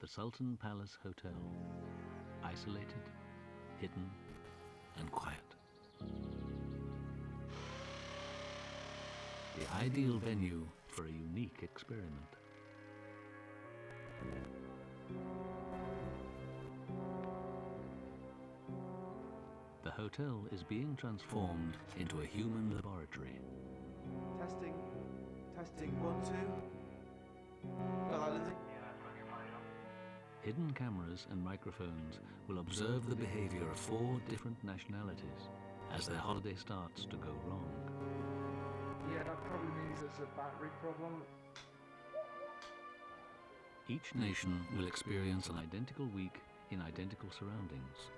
Sultan Palace Hotel. Isolated, hidden, and quiet. The ideal venue for a unique experiment. The hotel is being transformed into a human laboratory. Testing. Testing. 1, 2. Got that, Lindsay? Hidden cameras and microphones will observe the behavior of 4 different nationalities as their holiday starts to go wrong. Yeah, that probably means it's a battery problem. Each nation will experience an identical week in identical surroundings.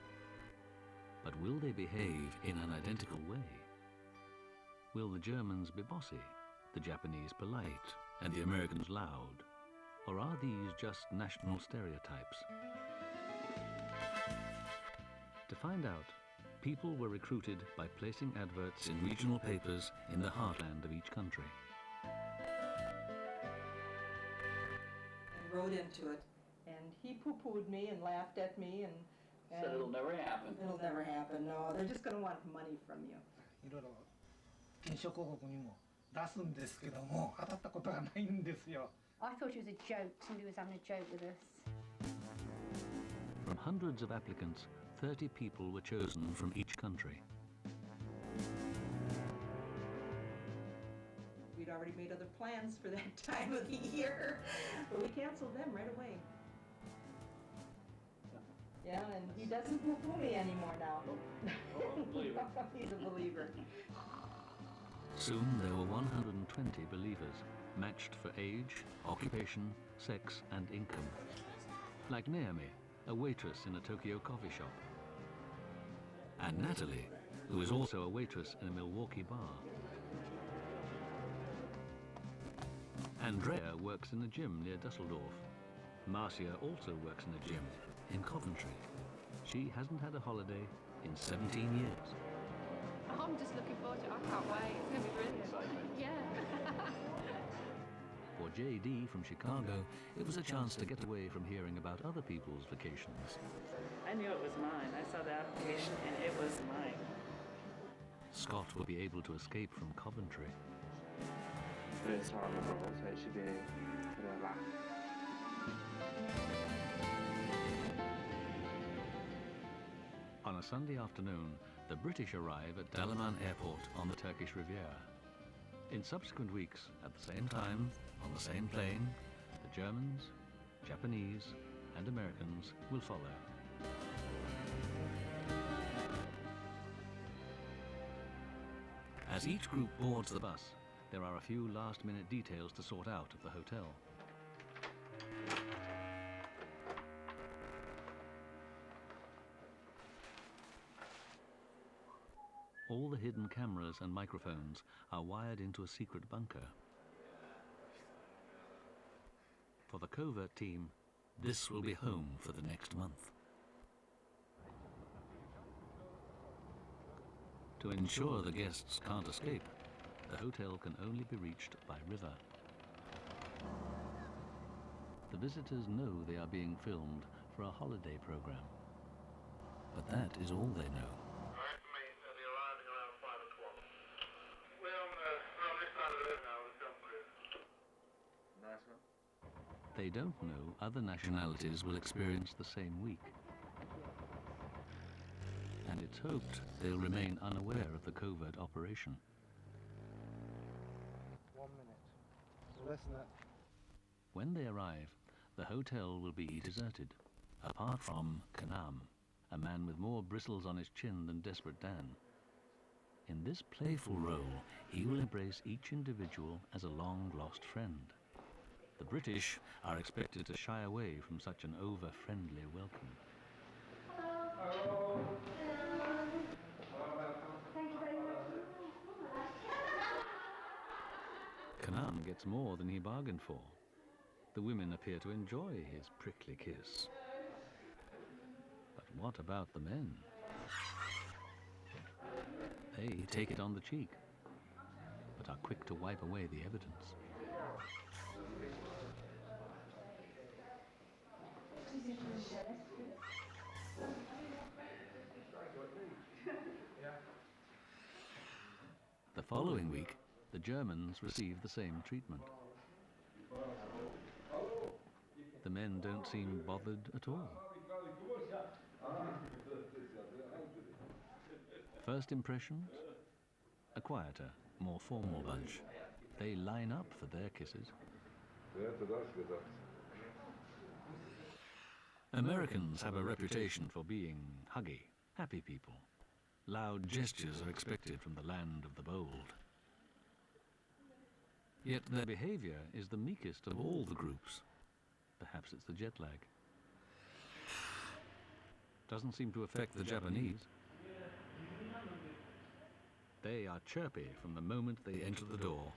But will they behave in an identical way? Will the Germans be bossy, the Japanese polite, and the Americans loud? Or are these just national stereotypes? To find out, people were recruited by placing adverts in regional papers in the heartland of each country. And wrote into it. And he poo-pooed me and laughed at me and said it'll never happen. It'll never happen, no. They're just going to want money from you. いろいろ検証広告にも出すんですけども、当たったことがないんですよ。I thought it was a joke. Somebody was having a joke with us. From hundreds of applicants, 30 people were chosen from each country. We'd already made other plans for that time of the year, but we canceled them right away. Yeah, and he doesn't poo-poo me anymore now. He's a believer. Soon there were 120 believers, matched for age, occupation, sex, and income. Like Naomi, a waitress in a Tokyo coffee shop. And Natalie, who is also a waitress in a Milwaukee bar. Andrea works in a gym near Dusseldorf. Marcia also works in a gym in Coventry. She hasn't had a holiday in 17 years. I'm just looking forward to it. I can't wait. It's going to be brilliant. Excitement. Yeah. For JD from Chicago, it was a chance to get away from hearing about other people's vacations. I knew it was mine. I saw the application and it was mine. Scott will be able to escape from Coventry. First time abroad, so it should be a bit of a laugh. On a Sunday afternoon, the British arrive at Dalaman Airport on the Turkish Riviera. In subsequent weeks, at the same time, on the same plane, the Germans, Japanese, and Americans will follow. As each group boards the bus, there are a few last-minute details to sort out at the hotel. All the hidden cameras and microphones are wired into a secret bunker. For the covert team, this will be home for the next month. To ensure the guests can't escape, the hotel can only be reached by river. The visitors know they are being filmed for a holiday program. But that is all they know. They don't know other nationalities will experience the same week. And it's hoped they'll remain unaware of the covert operation. 1 minute. Less than that. When they arrive, the hotel will be deserted, apart from Kanam, a man with more bristles on his chin than Desperate Dan. In this playful role, he will embrace each individual as a long-lost friend. The British are expected to shy away from such an over-friendly welcome. Hello. Thank you very much. Kanam gets more than he bargained for. The women appear to enjoy his prickly kiss. But what about the men? They take it on the cheek, but are quick to wipe away the evidence. following week, the Germans receive the same treatment. The men don't seem bothered at all. First impressions? A quieter, more formal bunch. They line up for their kisses. Americans have a reputation for being huggy, happy people. Loud gestures are expected from the land of the bold. Yet their behavior is the meekest of all the groups. Perhaps it's the jet lag. Doesn't seem to affect the Japanese. They are chirpy from the moment they enter the door.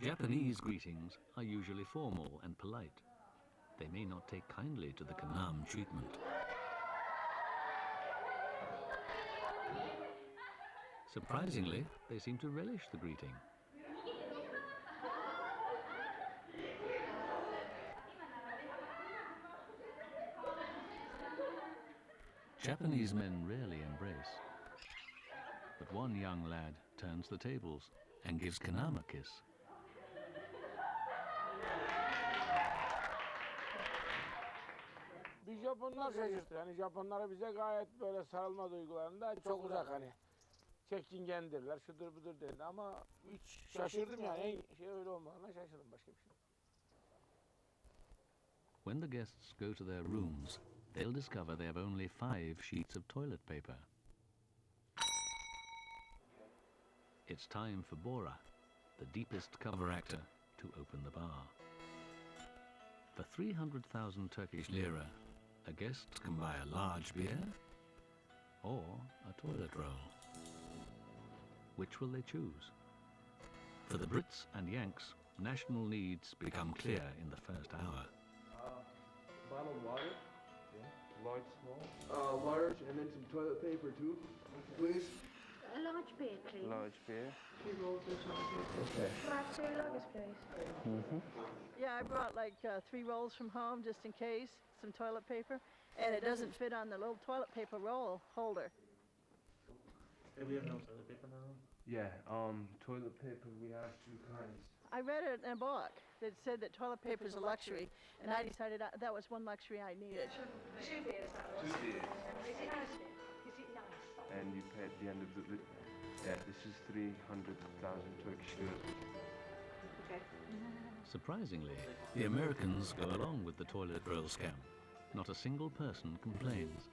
Japanese greetings are usually formal and polite. They may not take kindly to the Kanam treatment. Surprisingly, they seem to relish the greeting. Japanese men rarely embrace. But one young lad turns the tables and gives Kanam a kiss. Biz Japonlar şaşırttı. Yani Japonlara bize gayet böyle sarılma duygularında çok uzak hani. Çekingendirler, şudur budur dedi ama hiç şaşırdım yani. En şey öyle olmadığına şaşırdım, başka bir şey. When the guests go to their rooms, they'll discover they have only 5 sheets of toilet paper. It's time for Bora, the deepest cover actor, to open the bar. For 300,000 Turkish lira, a guest can buy a large beer or a toilet roll. Which will they choose? For the Brits and Yanks, national needs become clear in the first hour. Bottled water, Large, small? large, and then some toilet paper too, please. A large beer, please. Large beer. 3 rolls of Okay. Perhaps 2 lagers, please. Yeah, I brought like 3 rolls from home just in case, some toilet paper, and it doesn't fit on the little toilet paper roll holder. We have no toilet paper now. Yeah, toilet paper, we have 2 kinds. I read it in a book that said that toilet paper is a luxury, and I decided that was one luxury I needed. 2 beers, that was. 2 beers. Is it nice? Is it nice? And you pay at the end of the... Yeah, this is 300,000 Turkish lira. Okay. Surprisingly, the Americans go along with the toilet roll scam. Not a single person complains.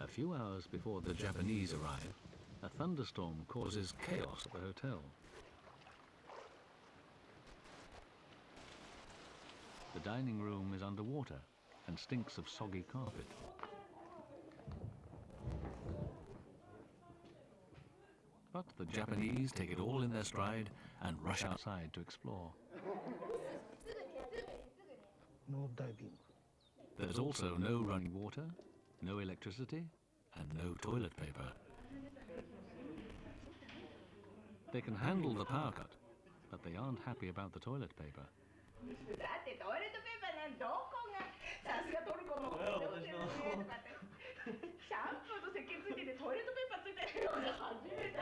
A few hours before the Japanese arrive, a thunderstorm causes chaos at the hotel. The dining room is underwater and stinks of soggy carpet. But the Japanese take it all in their stride and rush outside to explore. No diving. There's also no running water, no electricity, and no toilet paper. They can handle the power cut, but they aren't happy about the toilet paper. だってトイレットペーパーなんどこがさすがトルコのシャンプーと石鹸ついててトイレットペーパーついてるのが初めて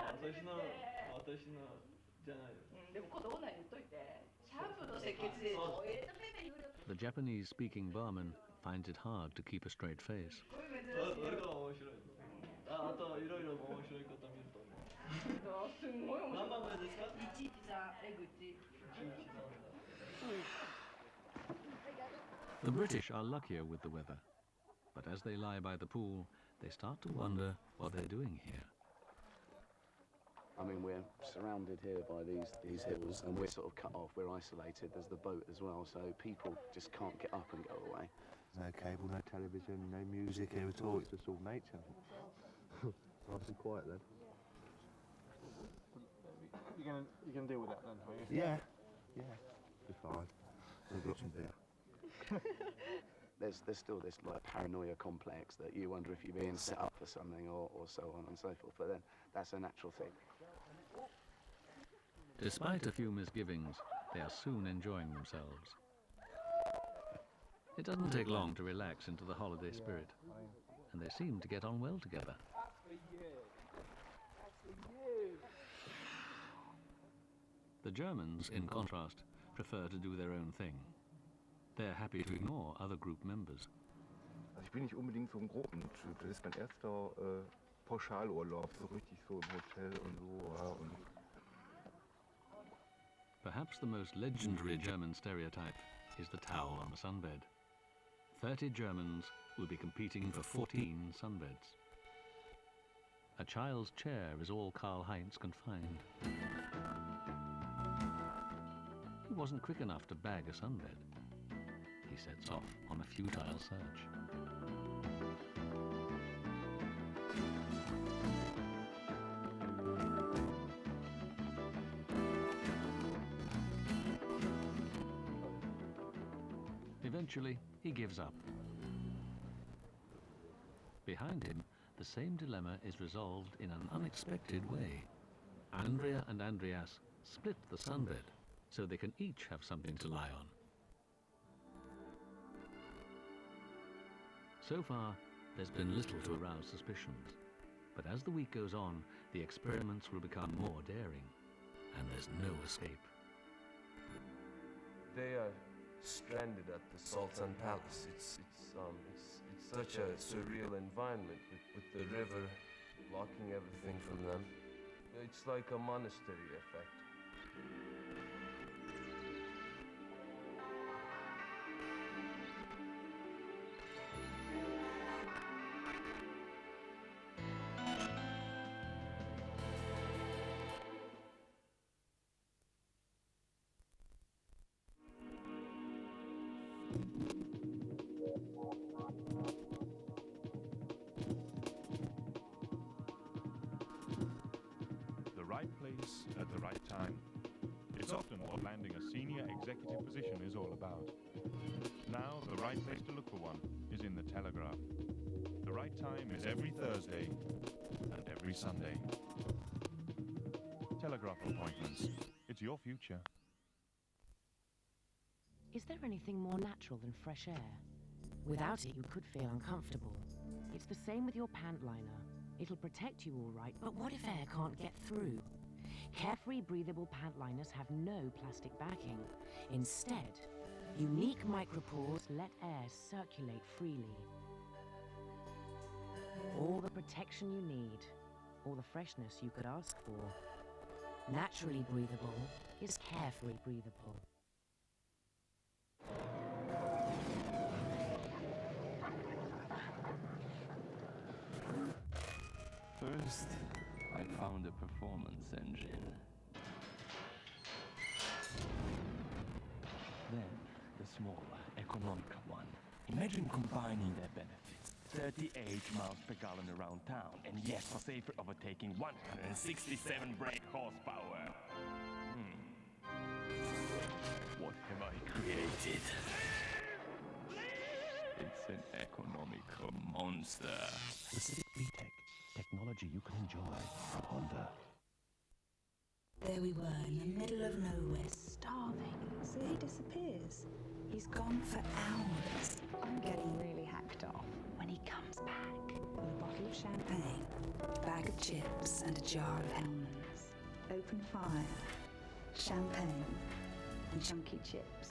私のじゃないよ。でも子供に言っといてシャンプーと石鹸ついてトイレットペーパー有料 The Japanese-speaking barman finds it hard to keep a straight face. どれが面白いの？あといろいろ面白いこと見ると思う。すんごい面白い何番目ですか113江口 The British are luckier with the weather, but as they lie by the pool, they start to wonder what they're doing here. I mean, we're surrounded here by these hills, and we're sort of cut off. We're isolated. There's the boat as well, so people just can't get up and go away. No cable, no television, no music here at all. It's just all nature. Nice and quiet then. You can deal with that then, are you? Yeah, be fine. We've got some beer. There's still this like paranoia complex that you wonder if you're being set up for something or so on and so forth. But then that's a natural thing. Despite a few misgivings, they are soon enjoying themselves. It doesn't take long to relax into the holiday spirit, and they seem to get on well together. The Germans, in contrast, prefer to do their own thing. They're happy to ignore other group members. Also ich bin nicht unbedingt so ein Gruppentyp. Das ist mein erster Pauschalurlaub, so richtig so im Hotel und so. Ja, und Perhaps the most legendary German stereotype is the towel on the sunbed. 30 Germans will be competing for 14 sunbeds. A child's chair is all Karl-Heinz can find. He wasn't quick enough to bag a sunbed. He sets off on a futile search. Eventually, he gives up. Behind him, the same dilemma is resolved in an unexpected way. Andrea and Andreas split the sunbed so they can each have something to lie on. So far, there's been little to arouse suspicions. But as the week goes on, the experiments will become more daring, and there's no escape. They are stranded at the Sultan Palace. It's such a surreal environment with the river blocking everything from them. It's like a monastery effect. The right place at the right time. It's often what landing a senior executive position is all about. Now, the right place to look for one is in the Telegraph. The right time is every Thursday and every Sunday. Telegraph appointments. It's your future. Is there anything more natural than fresh air? Without it, you could feel uncomfortable. It's the same with your pant liner. It'll protect you all right, but what if air can't get through? Carefree breathable pant liners have no plastic backing. Instead, unique micropores let air circulate freely. All the protection you need, all the freshness you could ask for. Naturally breathable is carefree breathable. First, I found a performance engine. Then, the smaller, economical one. Imagine combining their benefits. 38 miles per gallon around town, and yes, for safer overtaking 167 brake horsepower. What have I created? It's an economical monster. The Civic VTEC. Technology you can enjoy from Honda. There we were in the middle of nowhere, starving. So he disappears. He's gone for hours. I'm getting really hacked off. When he comes back with a bottle of champagne, a bag of chips and a jar of Hellmann's. Open fire, champagne and chunky chips.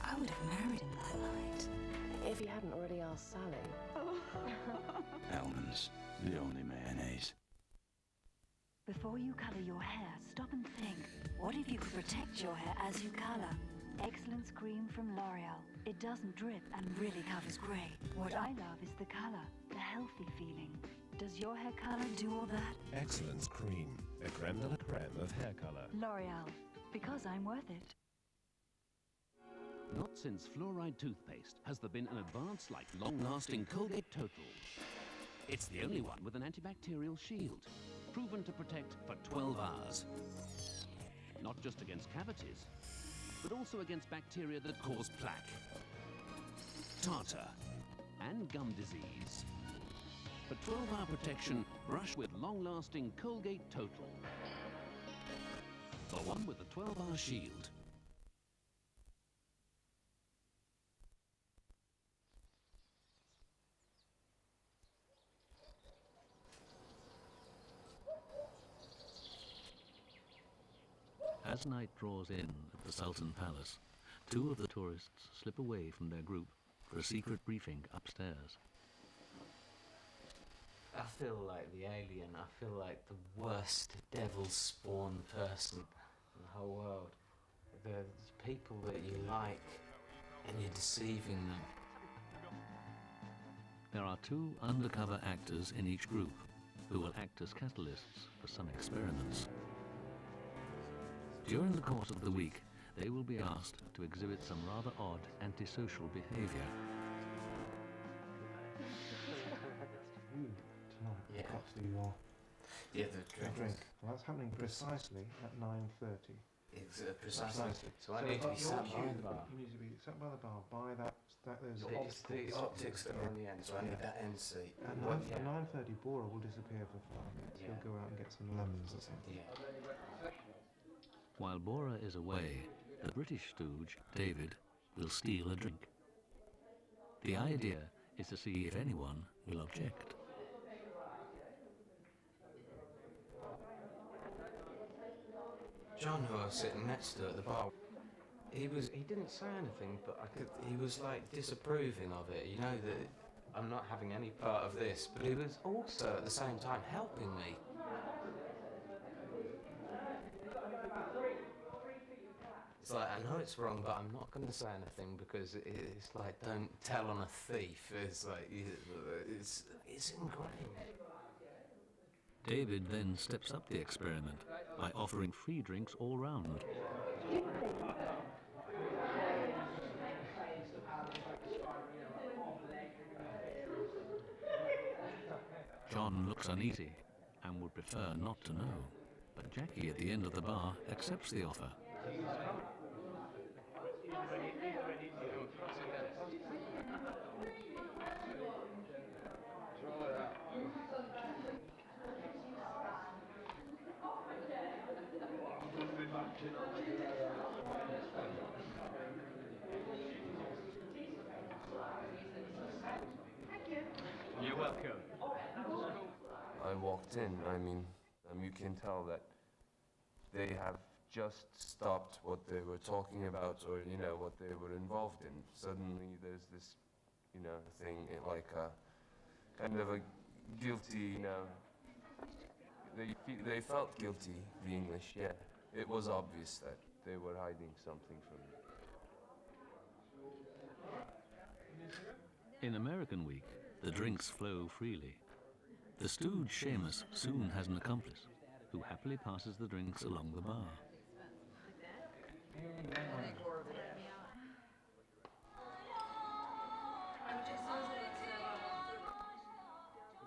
I would have married him that night. If you hadn't already asked Sally. Hellmann's, the only mayonnaise. Before you colour your hair, stop and think. What if you could protect your hair as you colour? Excellence Cream from L'Oreal. It doesn't drip and really covers grey. What I love is the colour, the healthy feeling. Does your hair colour do all that? Excellence Cream, a creme de la creme of hair color. L'Oreal, because I'm worth it. Not since fluoride toothpaste has there been an advanced like long-lasting Colgate Total. It's the only one with an antibacterial shield, proven to protect for 12 hours. Not just against cavities, but also against bacteria that cause plaque, tartar, and gum disease. For 12-hour protection Brush with long-lasting Colgate Total. The one with the 12-hour shield. As night draws in at the Sultan Palace, two of the tourists slip away from their group for a secret briefing upstairs. I feel like the alien. I feel like the worst devil-spawned person in the whole world. The people that you like, and you're deceiving them. There are two undercover actors in each group who will act as catalysts for some experiments. During the course of the week, they will be asked to exhibit some rather odd antisocial behavior. Yeah. Got to your the drink. Well, that's happening precisely at 9:30. It's precisely. So I need to be sat by the bar. You need to be sat by the bar, by there's It's the optics that are on the end, so I need that end seat. At 9:30, Bora will disappear for 5 minutes. He'll go out and get some lemons or something. While Bora is away, the British stooge, David, will steal a drink. The idea is to see if anyone will object. John, who I was sitting next to at the bar, he didn't say anything, but he was like disapproving of it, you know, that I'm not having any part of this, but he was also at the same time helping me. It's like, I know it's wrong, but I'm not going to say anything because it's like, don't tell on a thief. It's like, it's ingrained. David then steps up the experiment by offering free drinks all round. John looks uneasy and would prefer not to know, but Jackie at the end of the bar accepts the offer. You're welcome. I walked in, you can tell that they have just stopped what they were talking about or, what they were involved in. Suddenly there's this, thing, like a kind of a guilty, they felt guilty, the English, yeah. It was obvious that they were hiding something from me. In American Week, the drinks flow freely. The stooge Seamus soon has an accomplice who happily passes the drinks along the bar.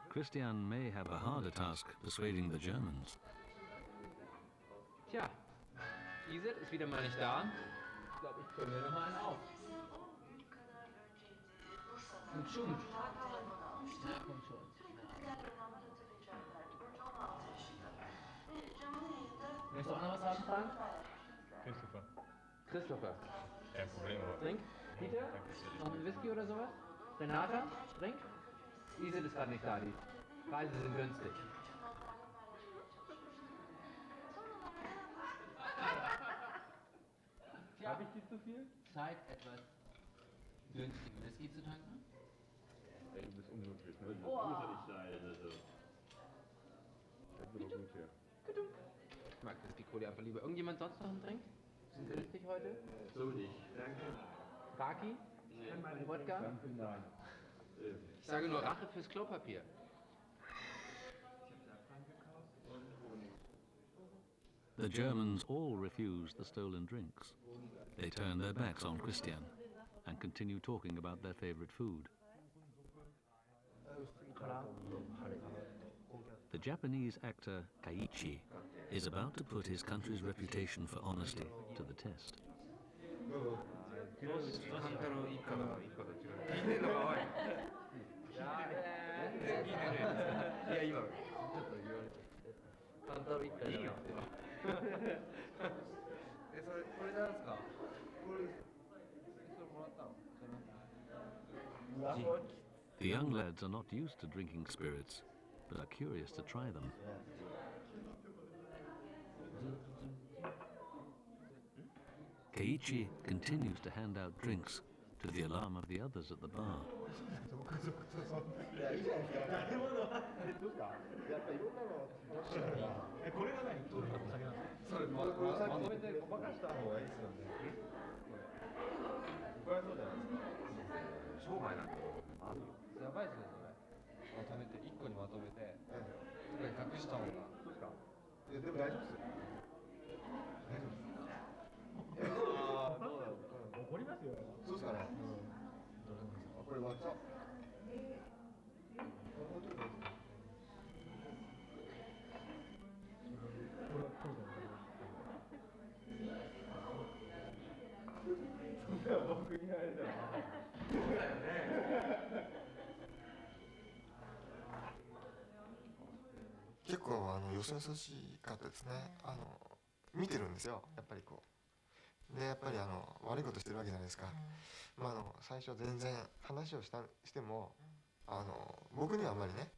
Christian may have a harder task persuading the Germans. Tja, Iset ist wieder mal nicht da. Ich glaube, ich fülle mir noch mal einen auf. Und Schund. Ja, kommt schon. Möchtest du auch noch was haben, Frank? Christopher. Christopher. Kein Problem, aber. Trink? Peter? Noch ein Whisky oder sowas? Renata? Trink? Iset ist gerade nicht da, die Preise sind günstig. Habe ich dir zu viel? Zeit, etwas günstigen Whisky zu tanken? Du bist unhöflich, ne? Das Oh. muss ja nicht sein, also. Das wird doch gut hier. Ich mag das Piccoli einfach lieber. Irgendjemand sonst noch einen Drink? Sind günstig heute? So nicht. Danke. Kaki? Nee. Wodka? Danke, nein. Ich sage nur Rache fürs Klopapier. The Germans all refuse the stolen drinks. They turn their backs on Christian and continue talking about their favorite food. The Japanese actor Kaiichi is about to put his country's reputation for honesty to the test. トル1回じゃなくて。それなんですか？これもらったの？ The young lads are not used to drinking spirits, but are curious to try them. Keiichi continues to hand out drinks to the alarm of the others at the bar. やばいですね、それ。まとめて、1個にまとめて、それ隠した方が。そうですか。いや、でも大丈夫ですよ。大丈夫です。ああ、どうだろう。怒りますよ。そうですかね。これ、割っちゃう。僕にあれだよ。結構よそよそしかったですね。見てるんですよ、やっぱりこう。でやっぱり悪いことしてるわけじゃないですか。最初全然話をしても僕にはあんまりね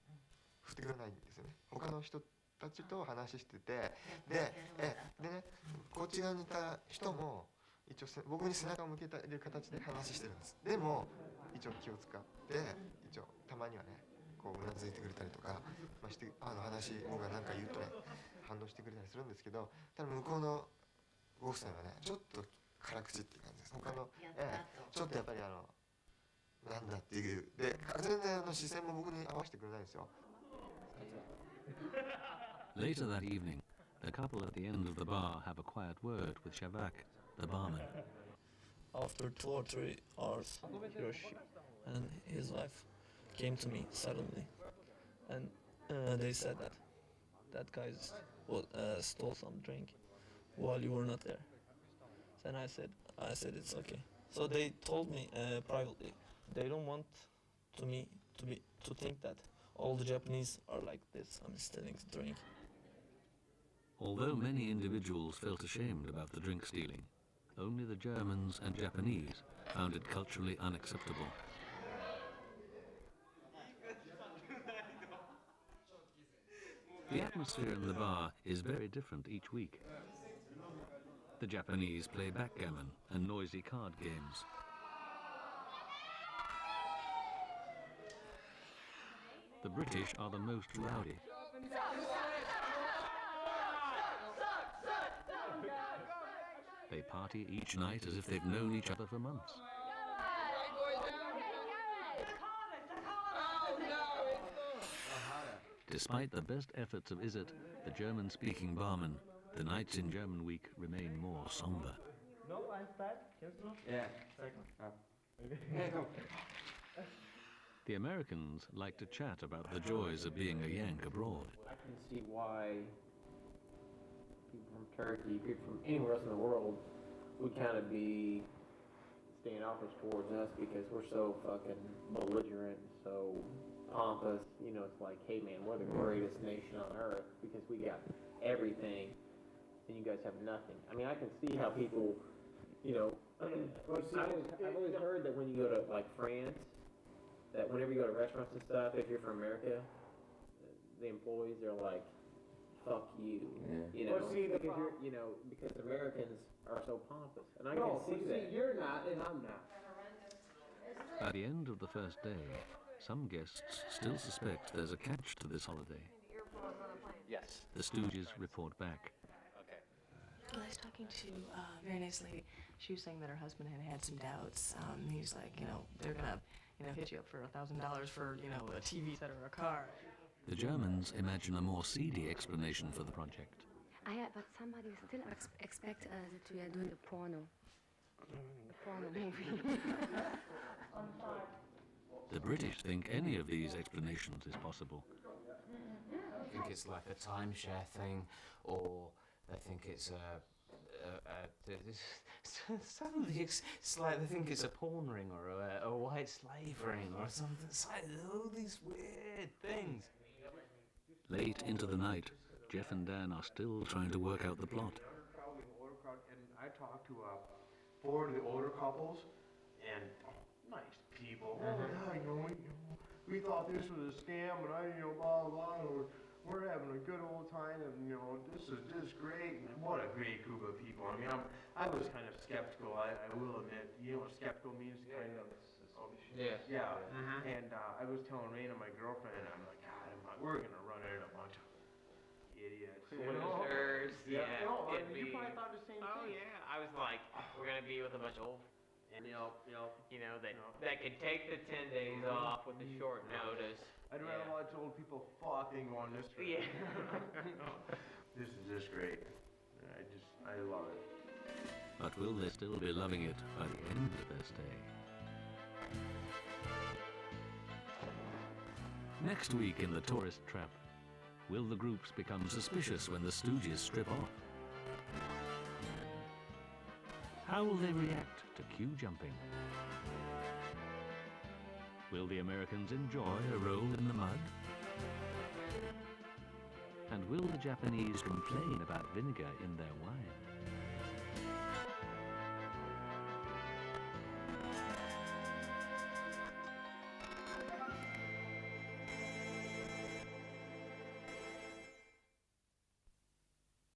振ってくれないんですよね。他の人たちと話しててでねこっち側にいた人も一応僕に背中を向けている形で話してるんです。でも一応気を使って一応たまにはねこううなずいてくれたりとか、話僕が何か言うとね反応してくれたりするんですけど、ただ向こうのご夫妻はねちょっと辛口っていう感じです。他のちょっとやっぱりなんだっていうで全然視線も僕に合わせてくれないんですよ。Later that evening, the couple at the end of the bar have a quiet word with Shavak, the barman. After 2 or 3 hours, Hiroshi and his wife came to me suddenly, and they said that guy stole some drink while you were not there. Then I said it's okay. So they told me privately they don't want to think that all the Japanese are like this. I'm stealing the drink. Although many individuals felt ashamed about the drink stealing, only the Germans and Japanese found it culturally unacceptable. The atmosphere in the bar is very different each week. The Japanese play backgammon and noisy card games. The British are the most rowdy. They party each night as if they've known each other for months. Despite the best efforts of Izzet, the German-speaking barman, the nights in German Week remain more somber. No, I'm fat. Yeah, The Americans like to chat about the joys of being a Yank abroad. I can see why people from Turkey, people from anywhere else in the world would kind of be standoffish towards us because we're so fucking belligerent, so pompous. You know, it's like, hey man, we're the greatest nation on earth because we got everything and you guys have nothing. I mean, I can see how people, you know, I've always heard that when you go to like France, that whenever you go to restaurants and stuff, if you're from America, the employees are like, fuck you, you know, because you're, you know, because Americans are so pompous, and I can see that. You're not, and I'm not. At the end of the first day, some guests still suspect there's a catch to this holiday. Yes. The Stooges report back. Okay. Well, I was talking to a very nice lady. She was saying that her husband had some doubts. He's like, you know, they're gonna, you know, hit you up for $1,000 for, you know, a TV set or a car. The Germans imagine a more seedy explanation for the project. But somebody still expect that we are doing a porno. A porno movie. The British think any of these explanations is possible. I think it's like a timeshare thing, or they think it's suddenly it's like they think it's a porn ring or a white slave ring or something. It's like all these weird things. Late into the night, Jeff and Dan are still trying to work out the plot. Probably the older crowd, and I talked to 4 of the older couples, and nice people. Oh, yeah, we thought this was a scam, and blah, blah, blah. We're having a good old time, and, this is great. And what a great group of people. I mean, I was kind of skeptical, I will admit. You know what skeptical means? Kind of. Yeah. Yeah. And I was telling Raina, my girlfriend, I'm like, God, we're going to run into a bunch of idiots. Losers, yeah. No, I it'd mean, you be- probably thought the same Oh thing. yeah, I was like, we're gonna be with a bunch of old, and that could take the 10 days off with a short notice. I'd rather watch old people fucking on this trip. Yeah. This is just great. I love it. But will they still be loving it by the end of their stay? Next week in The Tourist Trap, will the groups become suspicious when the Stooges strip off? How will they react to queue jumping? Will the Americans enjoy a roll in the mud? And will the Japanese complain about vinegar in their wine?